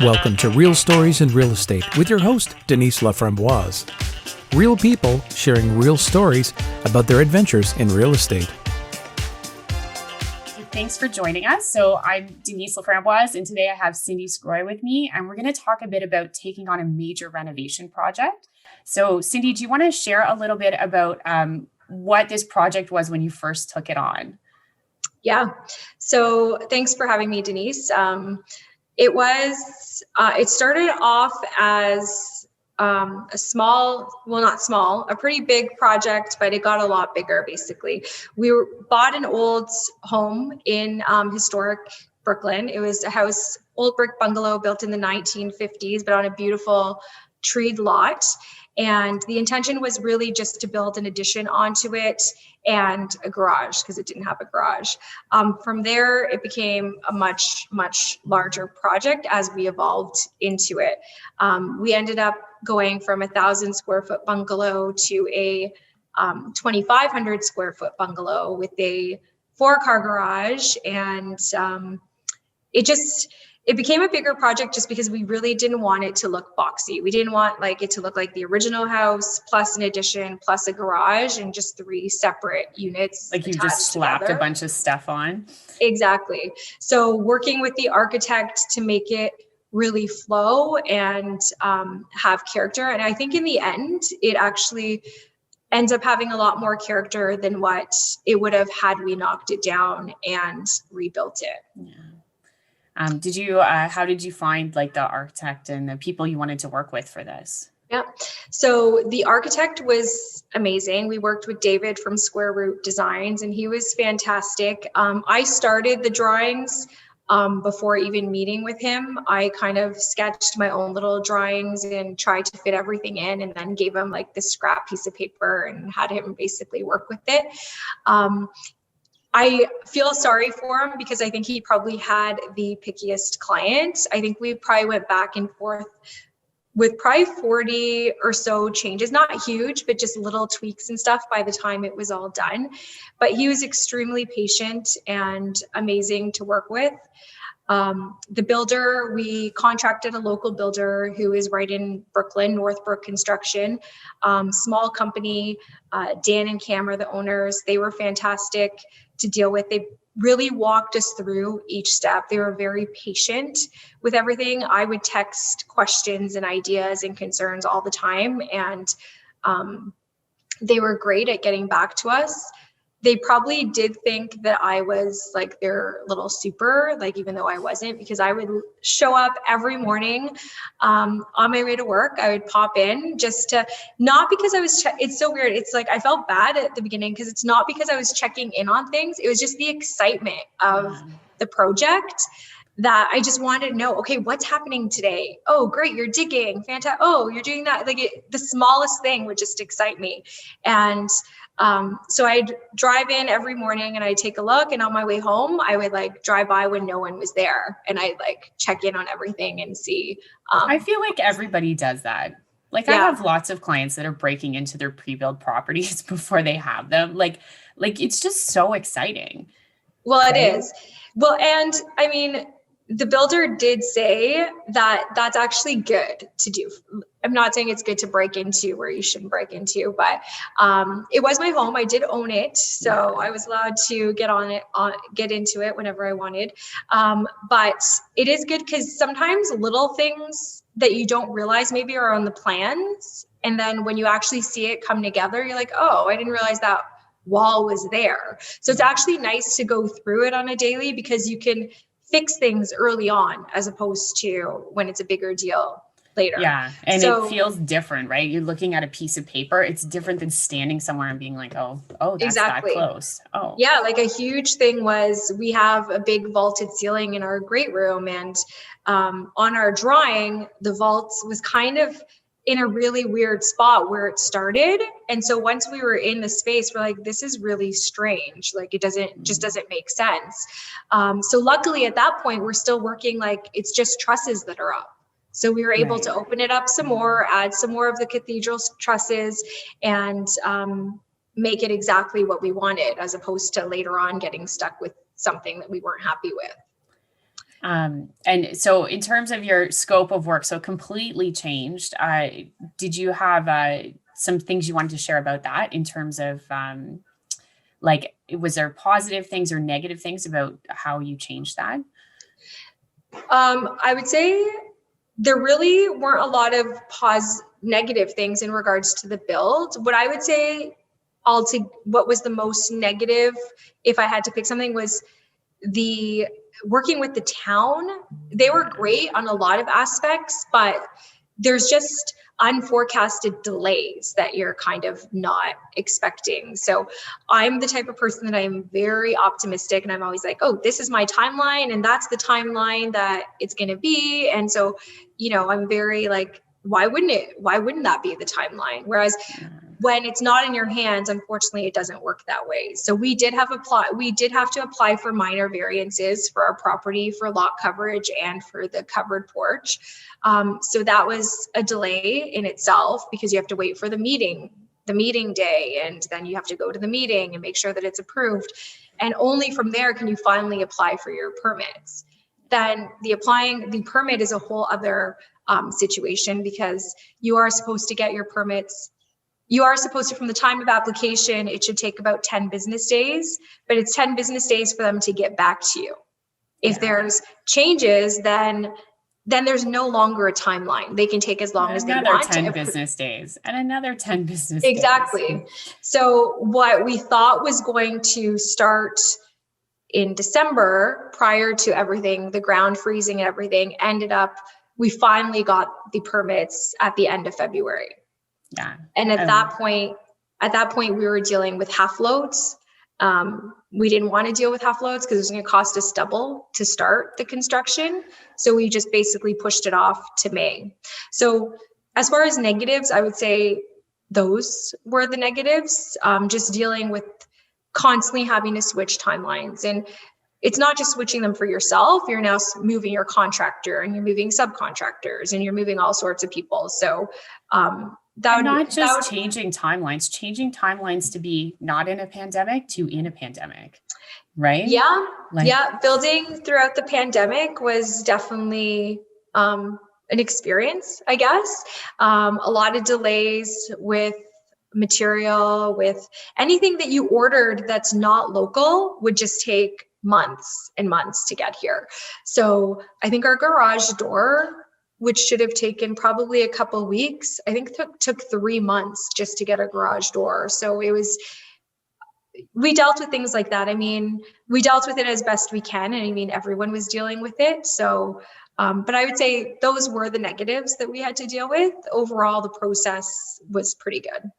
Welcome to Real Stories in Real Estate with your host, Denise Laframboise. Real people sharing real stories about their adventures in real estate. Thanks for joining us. So I'm Denise Laframboise, and today I have Cindy Sgroi with me, and we're going to talk a bit about taking on a major renovation project. So Cindy, do you want to share a little bit about what this project was when you first took it on? Yeah. So thanks for having me, Denise. It started off as a pretty big project, but it got a lot bigger. Basically, we bought an old home in historic Brooklyn. It was a old brick bungalow built in the 1950s, but on a beautiful treed lot. And the intention was really just to build an addition onto it and a garage, because it didn't have a garage. From there, it became a much, much larger project as we evolved into it. We ended up going from 1,000 square foot bungalow to a 2,500 square foot bungalow with a 4-car garage. And it became a bigger project just because we really didn't want it to look boxy. We didn't want it to look like the original house plus an addition plus a garage and just 3 separate units. Like you just slapped a bunch of stuff on. Exactly. So working with the architect to make it really flow and have character. And I think in the end, it actually ends up having a lot more character than what it would have had we knocked it down and rebuilt it. Yeah. How did you find the architect and the people you wanted to work with for this? Yeah. So the architect was amazing. We worked with David from Square Root Designs, and he was fantastic. I started the drawings before even meeting with him. I kind of sketched my own little drawings and tried to fit everything in, and then gave him this scrap piece of paper and had him basically work with it. I feel sorry for him because I think he probably had the pickiest client. I think we probably went back and forth with probably 40 or so changes, not huge, but just little tweaks and stuff by the time it was all done. But he was extremely patient and amazing to work with. The builder, we contracted a local builder who is right in Brooklyn, Northbrook Construction, small company. Dan and Cam are the owners. They were fantastic to deal with. They really walked us through each step. They were very patient with everything. I would text questions and ideas and concerns all the time, and they were great at getting back to us. They probably did think that I was their little super, even though I wasn't, because I would show up every morning on my way to work. I would pop in just to, not because I was, it's so weird. It's I felt bad at the beginning because it's not because I was checking in on things. It was just the excitement of the project that I just wanted to know, okay, what's happening today? Oh, great, you're digging, fantastic. Oh, you're doing that. The smallest thing would just excite me. And so I'd drive in every morning and I'd take a look, and on my way home, I would drive by when no one was there, and I'd check in on everything and see. I feel like everybody does that. I have lots of clients that are breaking into their pre-built properties before they have them. It's just so exciting. Well, right? It is. Well, and I mean, the builder did say that that's actually good to do. I'm not saying it's good to break into where you shouldn't break into, but it was my home. I did own it, so I was allowed to get into it whenever I wanted. But it is good because sometimes little things that you don't realize maybe are on the plans, and then when you actually see it come together, you're like, oh, I didn't realize that wall was there. So it's actually nice to go through it on a daily because you can fix things early on as opposed to when it's a bigger deal later. Yeah. And it feels different, right? You're looking at a piece of paper. It's different than standing somewhere and being like, oh, that's exactly. that close. Oh, yeah. A huge thing was we have a big vaulted ceiling in our great room. And on our drawing, the vault was kind of in a really weird spot where it started. And so once we were in the space, we're like, this is really strange. It doesn't make sense. So luckily at that point, we're still working, it's just trusses that are up. So we were able to open it up some more, add some more of the cathedral trusses, and make it exactly what we wanted, as opposed to later on getting stuck with something that we weren't happy with. And so in terms of your scope of work, so completely changed. Did you have some things you wanted to share about that in terms of like, was there positive things or negative things about how you changed that? I would say there really weren't a lot of negative things in regards to the build. What I would say what was the most negative, if I had to pick something, was the working with the town. They were great on a lot of aspects, but there's just unforecasted delays that you're kind of not expecting. So I'm the type of person that I'm very optimistic, and I'm always like, oh, this is my timeline and that's the timeline that it's going to be. And so, I'm very like, why wouldn't that be the timeline? Whereas when it's not in your hands, unfortunately, it doesn't work that way. So we did have to apply for minor variances for our property for lot coverage and for the covered porch. So that was a delay in itself, because you have to wait for the meeting day, and then you have to go to the meeting and make sure that it's approved. And only from there can you finally apply for your permits. Then the permit is a whole other situation, because you are supposed to get your permits. You are supposed to, from the time of application, it should take about 10 business days, but it's 10 business days for them to get back to you. If there's changes, then there's no longer a timeline. They can take as long as they want. Another 10 business days and another 10 business days. Exactly. So what we thought was going to start in December, prior to everything, the ground freezing and everything, we finally got the permits at the end of February. Yeah. And at that point, we were dealing with half loads. We didn't want to deal with half loads because it was going to cost us double to start the construction. So we just basically pushed it off to May. So as far as negatives, I would say those were the negatives. Just dealing with constantly having to switch timelines. And it's not just switching them for yourself. You're now moving your contractor, and you're moving subcontractors, and you're moving all sorts of people. So changing timelines to be not in a pandemic to in a pandemic, right? Yeah. Building throughout the pandemic was definitely an experience, I guess. A lot of delays with material, with anything that you ordered that's not local would just take months and months to get here. So I think our garage door, which should have taken probably a couple weeks, I think took 3 months just to get a garage door. So we dealt with things like that. I mean, we dealt with it as best we can. And I mean, everyone was dealing with it. So, but I would say those were the negatives that we had to deal with. Overall, the process was pretty good.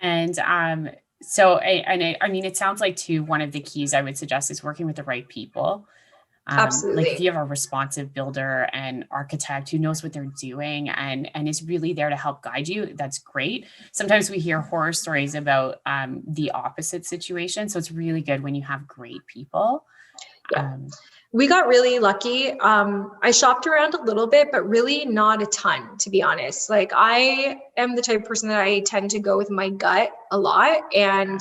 And so I mean, it sounds like too, one of the keys I would suggest is working with the right people. Absolutely. Like if you have a responsive builder and architect who knows what they're doing and is really there to help guide you, that's great. Sometimes we hear horror stories about the opposite situation. So it's really good when you have great people. Yeah. We got really lucky. I shopped around a little bit, but really not a ton, to be honest. Like, I am the type of person that I tend to go with my gut a lot. And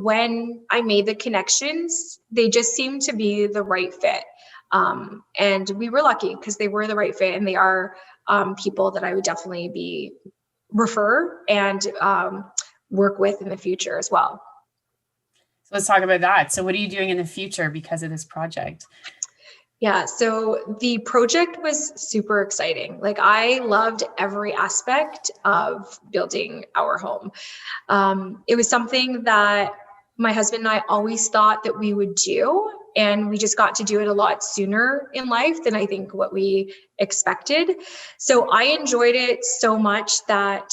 when I made the connections, they just seemed to be the right fit. And we were lucky because they were the right fit, and they are people that I would definitely refer and work with in the future as well. Let's talk about that. So what are you doing in the future because of this project? Yeah, so the project was super exciting. Like, I loved every aspect of building our home. It was something that my husband and I always thought that we would do, and we just got to do it a lot sooner in life than I think what we expected. So I enjoyed it so much that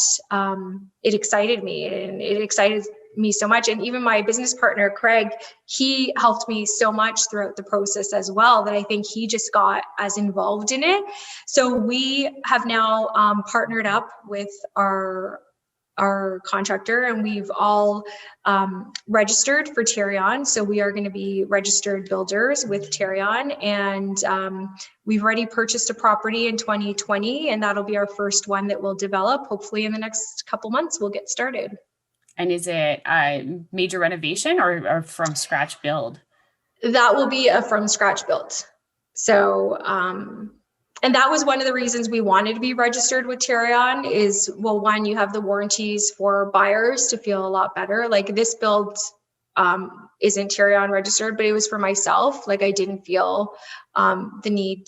it excited me, and it excited me so much. And even my business partner, Craig, he helped me so much throughout the process as well, that I think he just got as involved in it. So we have now partnered up with our contractor, and we've all registered for Terrion. So we are going to be registered builders with Terrion, and we've already purchased a property in 2020, and that'll be our first one that we'll develop. Hopefully in the next couple months, we'll get started. And is it a major renovation or from scratch build? That will be a from scratch build. So, and that was one of the reasons we wanted to be registered with Tarion is, well, one, you have the warranties for buyers to feel a lot better. Like this build isn't Tarion registered, but it was for myself. Like I didn't feel the need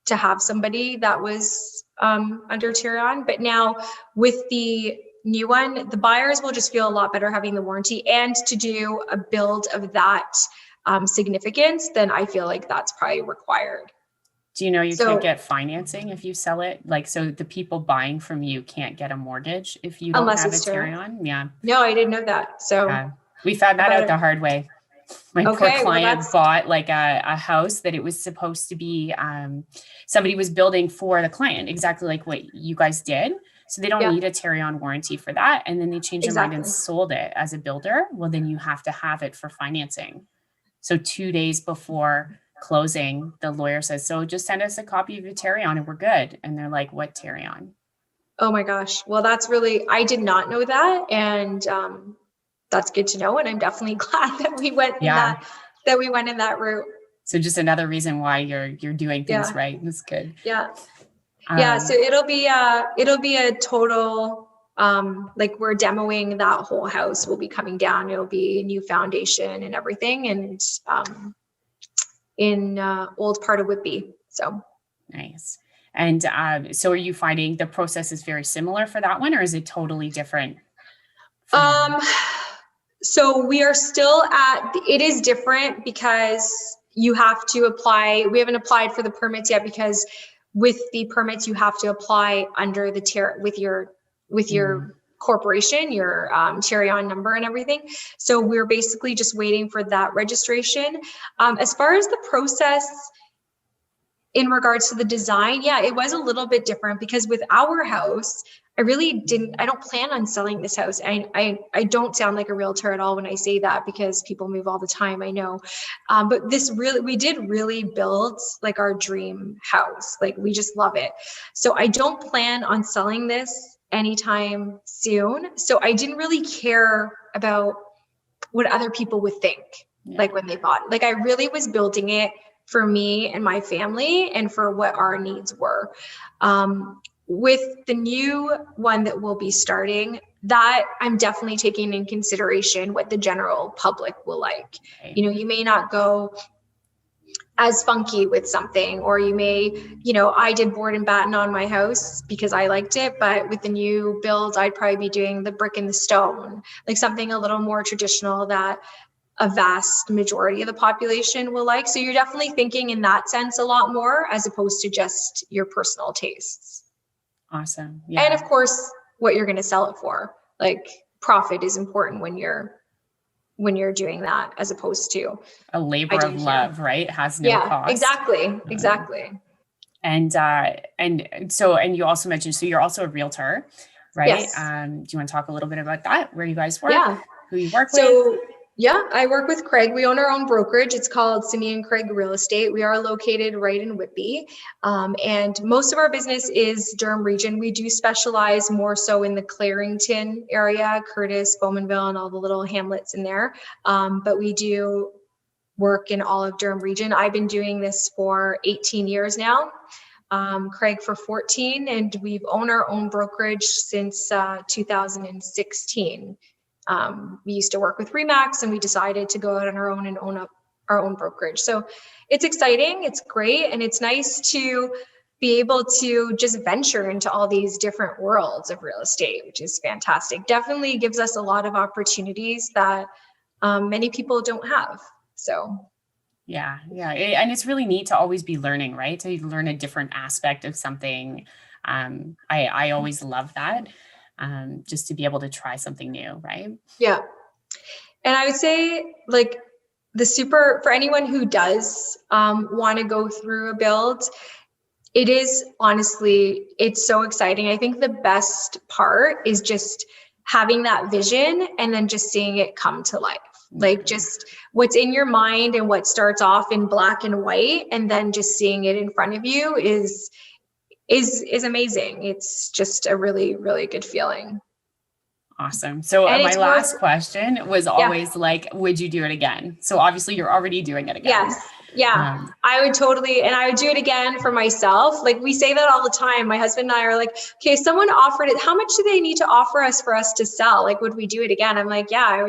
to have somebody that was under Tarion. But now with the new one, the buyers will just feel a lot better having the warranty, and to do a build of that significance, then I feel like that's probably required. Do you know you can't get financing if you sell it? Like, so the people buying from you can't get a mortgage if you don't have a Tarion? Yeah. No, I didn't know that. So we found that out the hard way. My poor client bought like a house that it was supposed to be, somebody was building for the client, exactly like what you guys did. So they don't need a Tarion warranty for that. And then they changed their mind and sold it as a builder. Well, then you have to have it for financing. So 2 days before closing, the lawyer says, so just send us a copy of your Tarion and we're good. And they're like, what Tarion? Oh my gosh. Well, that's really, I did not know that. And that's good to know. And I'm definitely glad that we went that we went in that route. So just another reason why you're doing things right. That's good. Yeah. So it'll be a total, like we're demoing that whole house. We'll be coming down. It'll be a new foundation and everything. And in old part of Whitby. So nice. And so are you finding the process is very similar for that one, or is it totally different? So we are still it is different because you have to apply. We haven't applied for the permits yet because with the permits, you have to apply under the with your corporation, your Tarion number and everything. So we're basically just waiting for that registration. As far as the process in regards to the design, it was a little bit different because with our house, I don't plan on selling this house. I don't sound like a realtor at all when I say that because people move all the time, I know. But we did really build like our dream house. Like we just love it. So I don't plan on selling this anytime soon. So I didn't really care about what other people would think, like when they bought it. Like I really was building it for me and my family and for what our needs were. With the new one that we'll be starting, that I'm definitely taking in consideration what the general public will like. You know, you may not go as funky with something, or you may, I did board and batten on my house because I liked it, but with the new build, I'd probably be doing the brick and the stone, like something a little more traditional that a vast majority of the population will like. So you're definitely thinking in that sense a lot more as opposed to just your personal tastes. Awesome. Yeah. And of course, what you're going to sell it for. Like profit is important when you're doing that, as opposed to a labor of love, right? It has no cost. Exactly. And you also mentioned, so you're also a realtor, right? Yes. Do you want to talk a little bit about that? Where you guys work, who you work with? I work with Craig. We own our own brokerage. It's called Cindy and Craig Real Estate. We are located right in Whitby. And most of our business is Durham region. We do specialize more so in the Clarington area, Curtis, Bowmanville, and all the little hamlets in there. But we do work in all of Durham region. I've been doing this for 18 years now. Craig for 14, and we've owned our own brokerage since 2016. We used to work with Remax, and we decided to go out on our own and own up our own brokerage. So it's exciting, it's great, and it's nice to be able to just venture into all these different worlds of real estate, which is fantastic. Definitely gives us a lot of opportunities that many people don't have. So yeah. And it's really neat to always be learning, right? To learn a different aspect of something. I always love that. Just to be able to try something new, right? Yeah. And I would say like for anyone who does want to go through a build, it is honestly, it's so exciting. I think the best part is just having that vision and then just seeing it come to life. Like just what's in your mind and what starts off in black and white, and then just seeing it in front of you is amazing. It's just a really, really good feeling. Awesome. So And my it's last question was yeah. always like, would you do it again? So obviously you're already doing it again. Yes. Yeah, I would totally, and I would do it again for myself. Like we say that all the time. My husband and I are like, okay, if someone offered it, how much do they need to offer us for us to sell? Like, would we do it again? I'm like, yeah,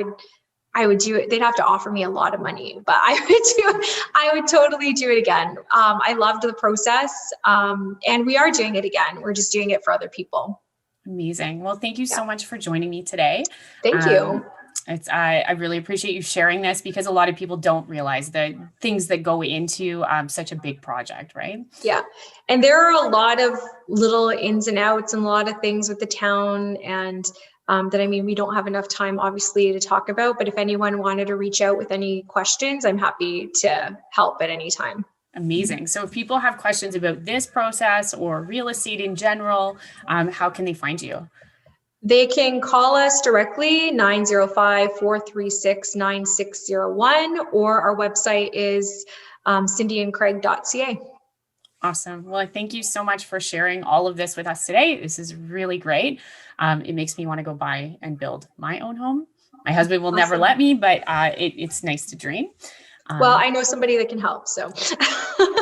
I would do it. They'd have to offer me a lot of money, but I would totally do it again. I loved the process. And we are doing it again. We're just doing it for other people. Amazing. Well, thank you so much for joining me today. Thank you. I really appreciate you sharing this because a lot of people don't realize the things that go into such a big project, right? Yeah. And there are a lot of little ins and outs and a lot of things with the town and we don't have enough time obviously to talk about, but if anyone wanted to reach out with any questions, I'm happy to help at any time. Amazing. So if people have questions about this process or real estate in general, how can they find you? They can call us directly, 905-436-9601, or our website is cindyandcraig.ca. Awesome. Well, thank you so much for sharing all of this with us today. This is really great. It makes me want to go buy and build my own home. My husband will never let me, but it's nice to dream. Well, I know somebody that can help, so.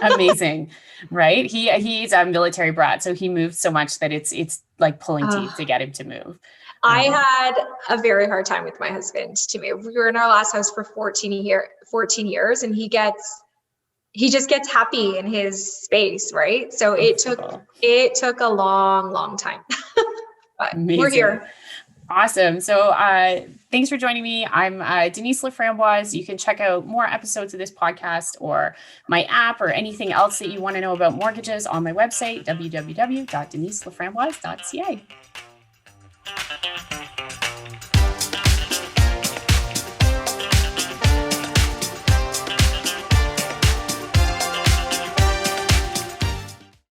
Amazing, right? He's a military brat, so he moved so much that it's like pulling teeth to get him to move. I had a very hard time with my husband to move. We were in our last house for 14 years, and he just gets happy in his space, right? So it took a long time, but amazing. We're here. Awesome. So thanks for joining me. I'm Denise Laframboise. You can check out more episodes of this podcast or my app or anything else that you want to know about mortgages on my website, www.deniselaframboise.ca.